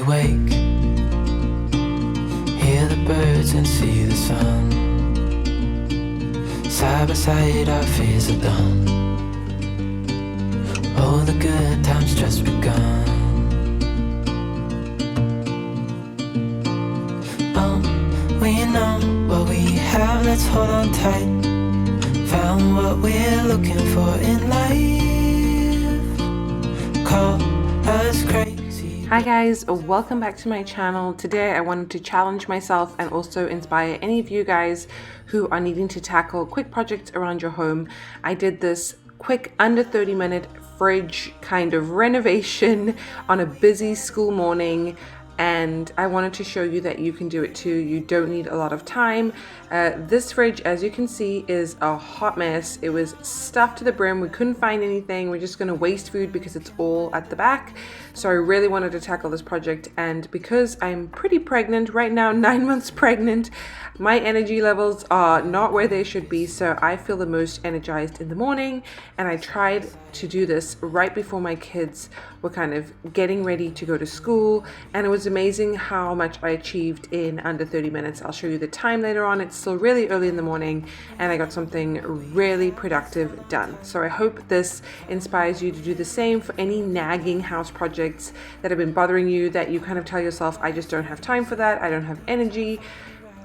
wake, hear the birds and see the sun. Side by side our fears are done. All the good times just begun. We know what we have, let's hold on tight. Found what we're looking for in life. Call us crazy. Hi guys, welcome back to my channel. Today I wanted to challenge myself and also inspire any of you guys who are needing to tackle quick projects around your home. I did this quick under 30-minute fridge kind of renovation on a busy school morning, and I wanted to show you that you can do it too. You don't need a lot of time. This fridge, as you can see, is a hot mess. It was stuffed to the brim. We couldn't find anything. We're just going to waste food because it's all at the back. So I really wanted to tackle this project, and because I'm pretty pregnant right now, 9 months pregnant, my energy levels are not where they should be, so I feel the most energized in the morning, and I tried to do this right before my kids were kind of getting ready to go to school, and it was amazing how much I achieved in under 30 minutes. I'll show you the time later on. It's still really early in the morning, and I got something really productive done. So I hope this inspires you to do the same for any nagging house projects that have been bothering you, that you kind of tell yourself, I just don't have time for that, I don't have energy.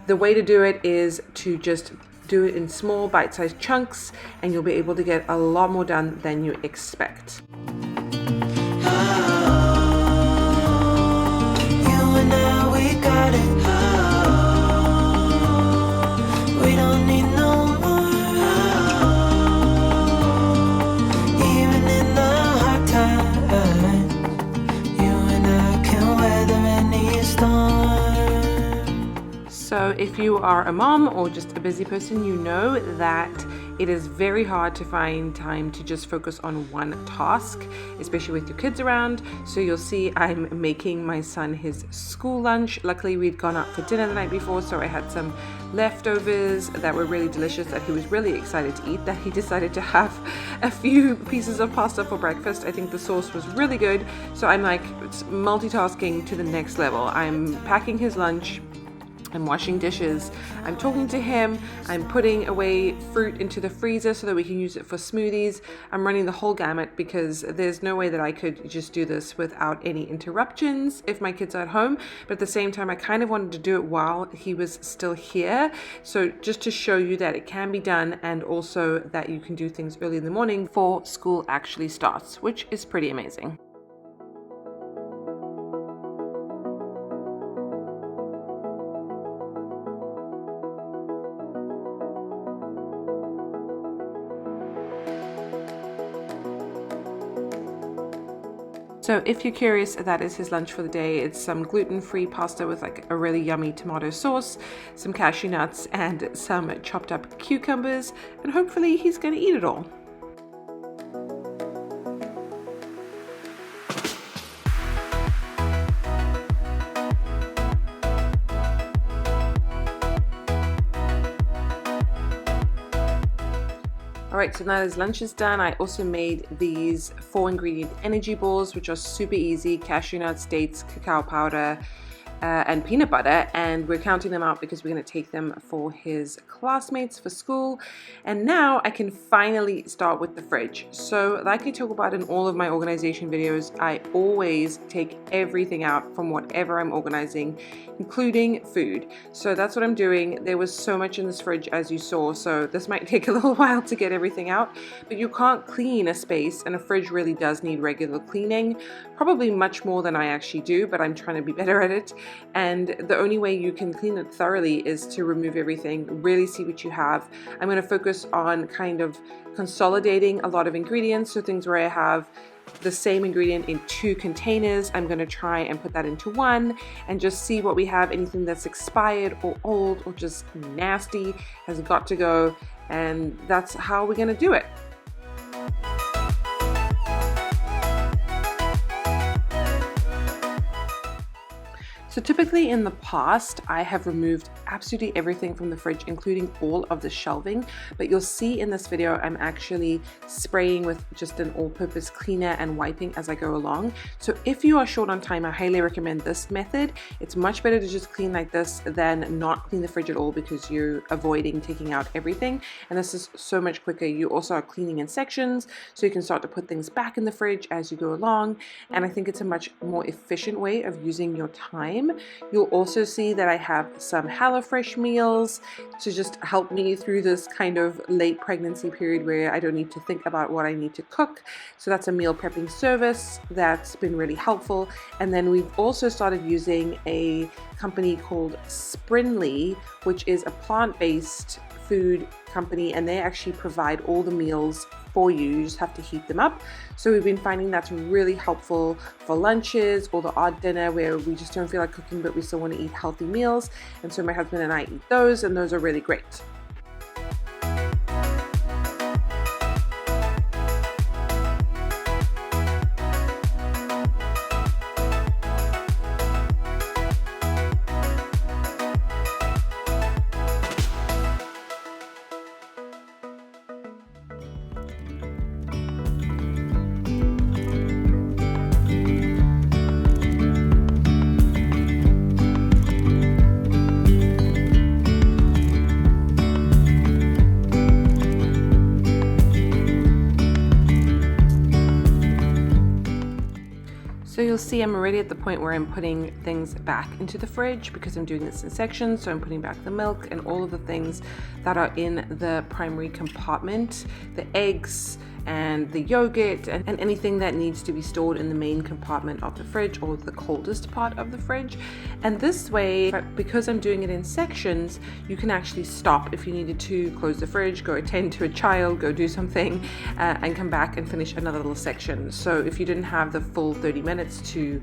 The way to do it is to just do it in small bite-sized chunks, and you'll be able to get a lot more done than you expect. So if you are a mom or just a busy person, you know that it is very hard to find time to just focus on one task, especially with your kids around. So you'll see I'm making my son his school lunch. Luckily, we'd gone out for dinner the night before, so I had some leftovers that were really delicious that he was really excited to eat, that he decided to have a few pieces of pasta for breakfast. I think the sauce was really good. So I'm like multitasking to the next level. I'm packing his lunch, I'm washing dishes, I'm talking to him, I'm putting away fruit into the freezer so that we can use it for smoothies. I'm running the whole gamut because there's no way that I could just do this without any interruptions if my kids are at home. But at the same time, I kind of wanted to do it while he was still here. So just to show you that it can be done, and also that you can do things early in the morning before school actually starts, which is pretty amazing. So if you're curious, that is his lunch for the day. It's some gluten-free pasta with like a really yummy tomato sauce, some cashew nuts, and some chopped up cucumbers, and hopefully he's going to eat it all. Alright, so now his lunch is done. I also made these 4-ingredient energy balls, which are super easy: cashew nuts, dates, cacao powder, and peanut butter, and we're counting them out because we're going to take them for his classmates for school. And now I can finally start with the fridge. So like I talk about in all of my organization videos, I always take everything out from whatever I'm organizing, including food. So that's what I'm doing. There was so much in this fridge, as you saw, so this might take a little while to get everything out, but you can't clean a space, and a fridge really does need regular cleaning, probably much more than I actually do, but I'm trying to be better at it. And the only way you can clean it thoroughly is to remove everything, really see what you have. I'm going to focus on kind of consolidating a lot of ingredients, so things where I have the same ingredient in 2 containers, I'm going to try and put that into one and just see what we have. Anything that's expired or old or just nasty has got to go, and that's how we're going to do it. So typically in the past, I have removed absolutely everything from the fridge, including all of the shelving. But you'll see in this video, I'm actually spraying with just an all-purpose cleaner and wiping as I go along. So if you are short on time, I highly recommend this method. It's much better to just clean like this than not clean the fridge at all, because you're avoiding taking out everything. And this is so much quicker. You also are cleaning in sections, so you can start to put things back in the fridge as you go along. And I think it's a much more efficient way of using your time. You'll also see that I have some HelloFresh meals to just help me through this kind of late pregnancy period where I don't need to think about what I need to cook. So that's a meal prepping service that's been really helpful. And then we've also started using a company called Sprinly, which is a plant-based food company, and they actually provide all the meals for you. You just have to heat them up. So we've been finding that's really helpful for lunches or the odd dinner where we just don't feel like cooking but we still want to eat healthy meals. And so my husband and I eat those, and those are really great. So you'll see I'm already at the point where I'm putting things back into the fridge because I'm doing this in sections. So I'm putting back the milk and all of the things that are in the primary compartment, the eggs and the yogurt and anything that needs to be stored in the main compartment of the fridge, or the coldest part of the fridge. And this way, because I'm doing it in sections, you can actually stop if you needed to, close the fridge, go attend to a child, go do something, and come back and finish another little section. So if you didn't have the full 30 minutes to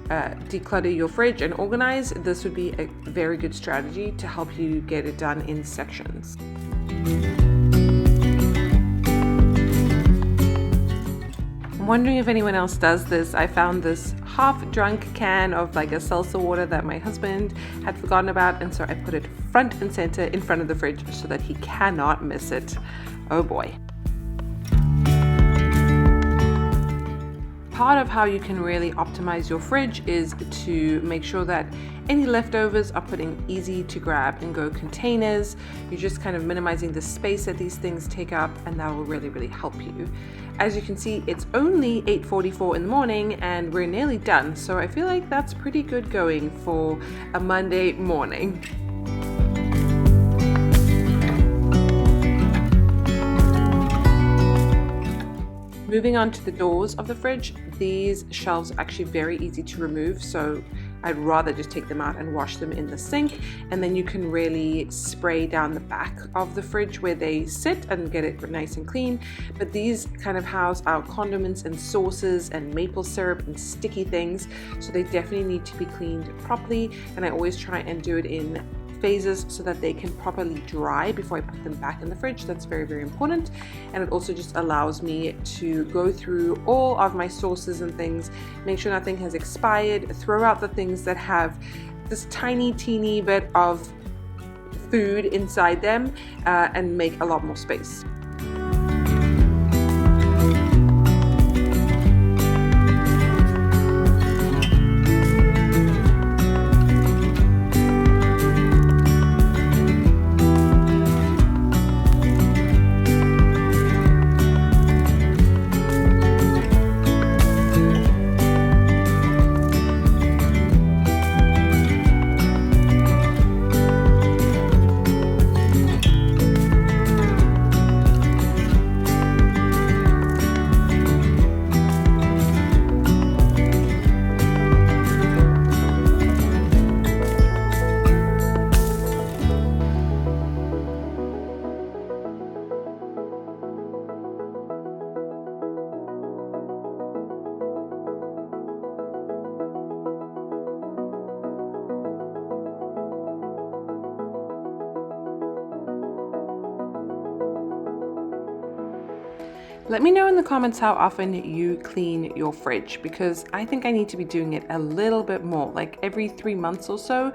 declutter your fridge and organize, this would be a very good strategy to help you get it done in sections. Wondering if anyone else does this. I found this half-drunk can of like a salsa water that my husband had forgotten about, and so I put it front and center in front of the fridge so that he cannot miss it. Oh boy. Part of how you can really optimize your fridge is to make sure that any leftovers are put in easy to grab and go containers. You're just kind of minimizing the space that these things take up, and that will really, really help you. As you can see, it's only 8:44 in the morning and we're nearly done. So I feel like that's pretty good going for a Monday morning. Moving on to the doors of the fridge, these shelves are actually very easy to remove, so I'd rather just take them out and wash them in the sink, and then you can really spray down the back of the fridge where they sit and get it nice and clean. But these kind of house our condiments and sauces and maple syrup and sticky things, so they definitely need to be cleaned properly, and I always try and do it in phases so that they can properly dry before I put them back in the fridge. That's very, very important. And it also just allows me to go through all of my sauces and things, make sure nothing has expired, throw out the things that have this tiny, teeny bit of food inside them, and make a lot more space. Let me know in the comments how often you clean your fridge, because I think I need to be doing it a little bit more, like every 3 months or so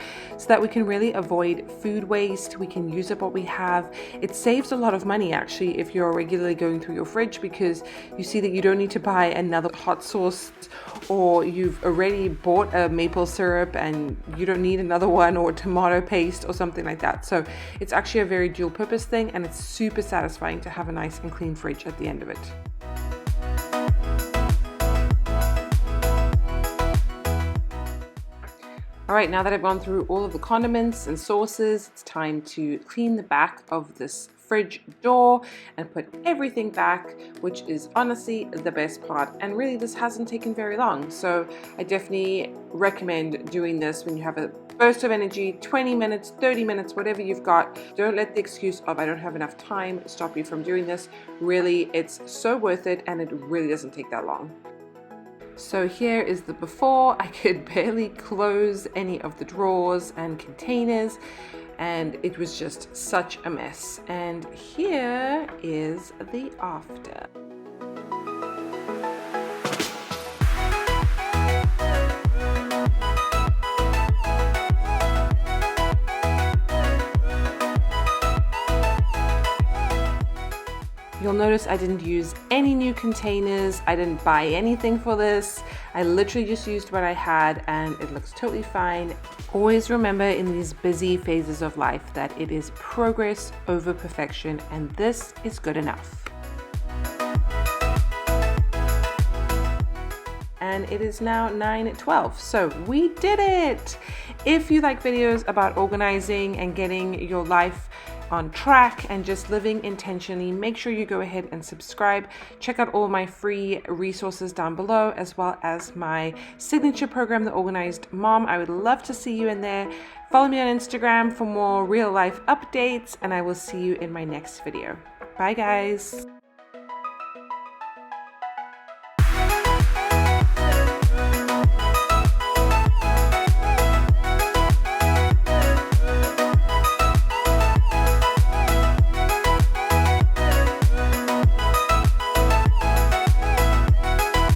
that we can really avoid food waste. We can use up what we have. It saves a lot of money actually if you're regularly going through your fridge, because you see that you don't need to buy another hot sauce, or you've already bought a maple syrup and you don't need another one, or tomato paste or something like that. So it's actually a very dual purpose thing, and it's super satisfying to have a nice and clean fridge at the end of it. All right, now that I've gone through all of the condiments and sauces, it's time to clean the back of this fridge door and put everything back, which is honestly the best part. And really, this hasn't taken very long. So I definitely recommend doing this when you have a burst of energy, 20 minutes, 30 minutes, whatever you've got. Don't let the excuse of I don't have enough time stop you from doing this. Really, it's so worth it, and it really doesn't take that long. So here is the before. I could barely close any of the drawers and containers, and it was just such a mess. And here is the after. You'll notice I didn't use any new containers. I didn't buy anything for this. I literally just used what I had, and it looks totally fine. Always remember in these busy phases of life that it is progress over perfection, and this is good enough. And it is now 9:12, so we did it. If you like videos about organizing and getting your life on track and just living intentionally, make sure you go ahead and subscribe. Check out all my free resources down below, as well as my signature program, The Organized Mom. I would love to see you in there. Follow me on Instagram for more real life updates, and I will see you in my next video. Bye guys.